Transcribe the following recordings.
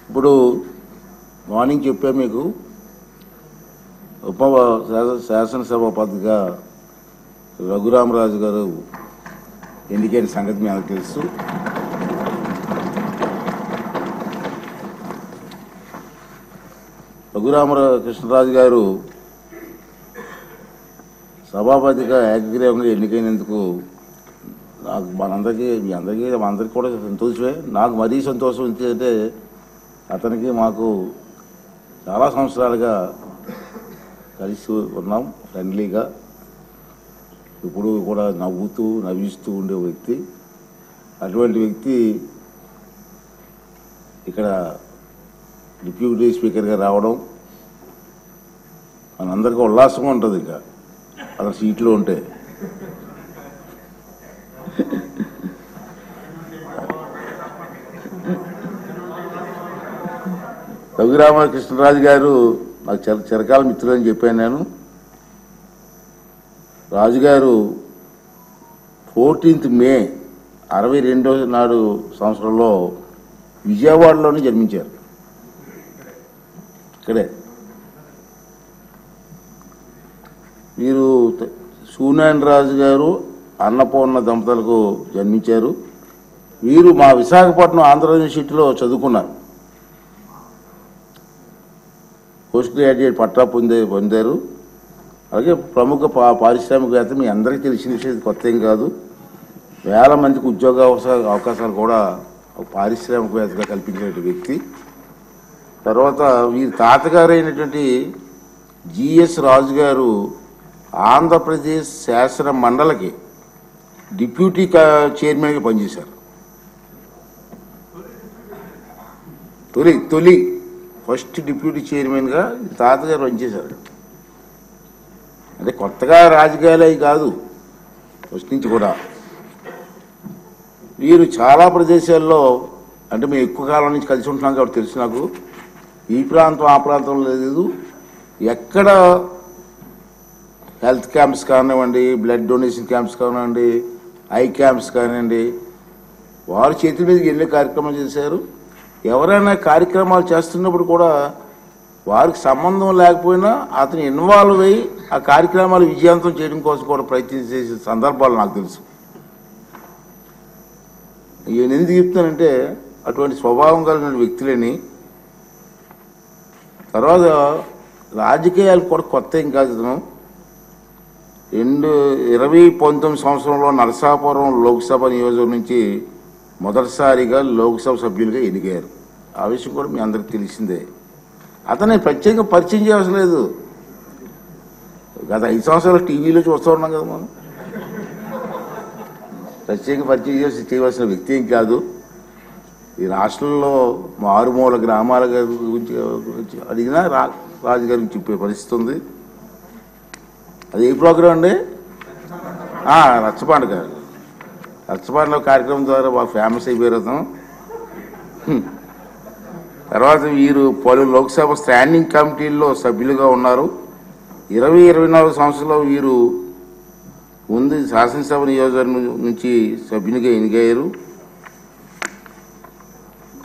ఇప్పుడు మార్నింగ్ చెప్పా మీకు ఉప శాసనసభాపతిగా రఘురామరాజు గారు ఎన్నికైన సంగతి మీకు తెలుసు. రఘురామకృష్ణరాజు గారు సభాపతిగా ఏకగ్రీవంగా ఎన్నికైనందుకు నాకు అందరికీ కూడా సంతోషమే. నాకు మరీ సంతోషం ఏంటంటే అతనికి మాకు చాలా సంవత్సరాలుగా కలిసి ఉన్నాం, ఫ్రెండ్లీగా, ఇప్పుడు కూడా నవ్విస్తూ ఉండే వ్యక్తి. అటువంటి వ్యక్తి ఇక్కడ డిప్యూటీ స్పీకర్గా రావడం మనందరికీ ఉల్లాసంగా ఉంటుంది. ఇంకా అతను సీట్లో ఉంటే రఘురామకృష్ణరాజు గారు నాకు చిరకాల మిత్రులు అని చెప్పాను నేను. రాజుగారు 14th May 1962 నాడు సంవత్సరంలో విజయవాడలోనే జన్మించారు. ఇక్కడే వీరు సూనాయన రాజు గారు అన్నపూర్ణ దంపతులకు జన్మించారు. వీరు మా విశాఖపట్నం ఆంధ్ర యూనివర్సిటీలో చదువుకున్నారు. పోస్ట్ గ్రాడ్యుయేట్ పట్టా పొందారు. అలాగే ప్రముఖ పారిశ్రామికవేత్త, మీ అందరికీ తెలిసిన విషయం, కొత్త ఏం కాదు. వేల మందికి ఉద్యోగ అవకాశాలు కూడా పారిశ్రామికవేత్తగా కల్పించిన వ్యక్తి. తర్వాత వీరి తాతగారు అయినటువంటి జిఎస్ రాజు గారు ఆంధ్రప్రదేశ్ శాసన మండలికి డిప్యూటీ చైర్మన్గా పనిచేశారు. తొలి ఫస్ట్ డిప్యూటీ చైర్మన్గా తాతగారు పనిచేశారు. అంటే కొత్తగా రాజకీయాలు అవి కాదు, ఫస్ట్ నుంచి కూడా. వీరు చాలా ప్రదేశాల్లో, అంటే మేము ఎక్కువ కాలం నుంచి కలిసి ఉంటున్నాం కాబట్టి తెలుసు నాకు. ఈ ప్రాంతం ఆ ప్రాంతంలో లేదు, ఎక్కడ హెల్త్ క్యాంప్స్ కానివ్వండి, బ్లడ్ డొనేషన్ క్యాంప్స్ కానివ్వండి, ఐ క్యాంప్స్ కానివ్వండి, వారి చేతుల మీదకి వెళ్ళే కార్యక్రమం చేశారు. ఎవరైనా కార్యక్రమాలు చేస్తున్నప్పుడు కూడా వారికి సంబంధం లేకపోయినా అతను ఇన్వాల్వ్ అయ్యి ఆ కార్యక్రమాలు విజయవంతం చేయడం కోసం కూడా ప్రయత్నం చేసే సందర్భాలు నాకు తెలుసు. ఈయన ఎందుకు చెప్తానంటే అటువంటి స్వభావం కలిగిన వ్యక్తులని. తర్వాత రాజకీయాలు కూడా కొత్త ఏం కాదు. 2019 సంవత్సరంలో నరసాపురం లోక్సభ నియోజకవర్గం నుంచి మొదటిసారిగా లోక్సభ సభ్యులుగా ఎన్నికయ్యారు. ఆ విషయం కూడా మీ అందరికి తెలిసిందే. అతన్ని ప్రత్యేకంగా పరిచయం చేయవలసిన లేదు. గత 5 సంవత్సరాలు టీవీలో చూస్తూ ఉన్నాం కదా మనం. ప్రత్యేకంగా పరిచయం చేయవలసిన వ్యక్తి ఏం కాదు. ఈ రాష్ట్రంలో మారుమూల గ్రామాల గురించి అడిగినా రాజుగారి గురించి చెప్పే పరిస్థితి ఉంది. అది ఏ ప్రోగ్రాం అండి? రచ్చబండ గారు. రచ్చబండలో కార్యక్రమం ద్వారా బాగా ఫేమస్ అయిపోయారు. తర్వాత వీరు పలు లోక్సభ స్టాండింగ్ కమిటీల్లో సభ్యులుగా ఉన్నారు. 20-24 సంవత్సరంలో వీరు ముందు శాసనసభ నియోజకవర్గం నుంచి సభ్యునిగా ఎన్నికయ్యారు.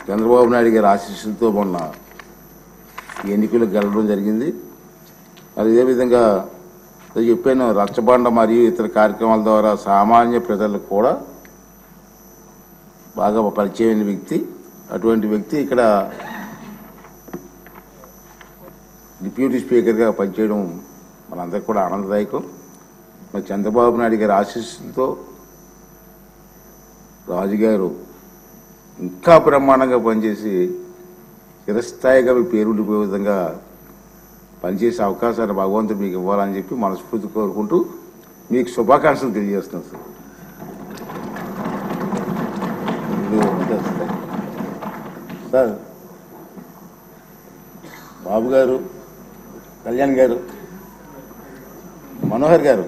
చంద్రబాబు నాయుడు గారి ఆశీస్సులతో మొన్న ఎన్నికలకు గెలవడం జరిగింది. అదేవిధంగా చెప్పాను, రచ్చబండ మరియు ఇతర కార్యక్రమాల ద్వారా సామాన్య ప్రజలకు కూడా బాగా పరిచయమైన వ్యక్తి. అటువంటి వ్యక్తి ఇక్కడ డిప్యూటీ స్పీకర్గా పనిచేయడం మనందరికీ కూడా ఆనందదాయకం. మరి చంద్రబాబు నాయుడు గారి ఆశీస్సులతో రాజుగారు ఇంకా బ్రహ్మాండంగా పనిచేసి చిరస్థాయిగా మీ పేరు ఉండిపోయే విధంగా పనిచేసే అవకాశాన్ని భగవంతుడు మీకు ఇవ్వాలని చెప్పి మనస్ఫూర్తి కోరుకుంటూ మీకు శుభాకాంక్షలు తెలియజేస్తున్నాను సార్. సార్ బాబు గారు, కళ్యాణ్ గారు, మనోహర్ గారు,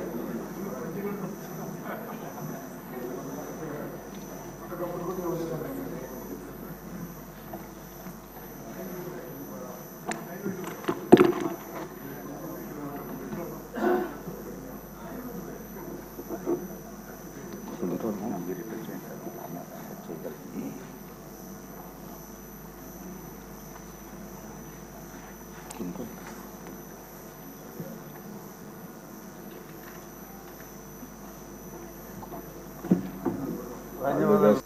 ధన్యవాదాలు.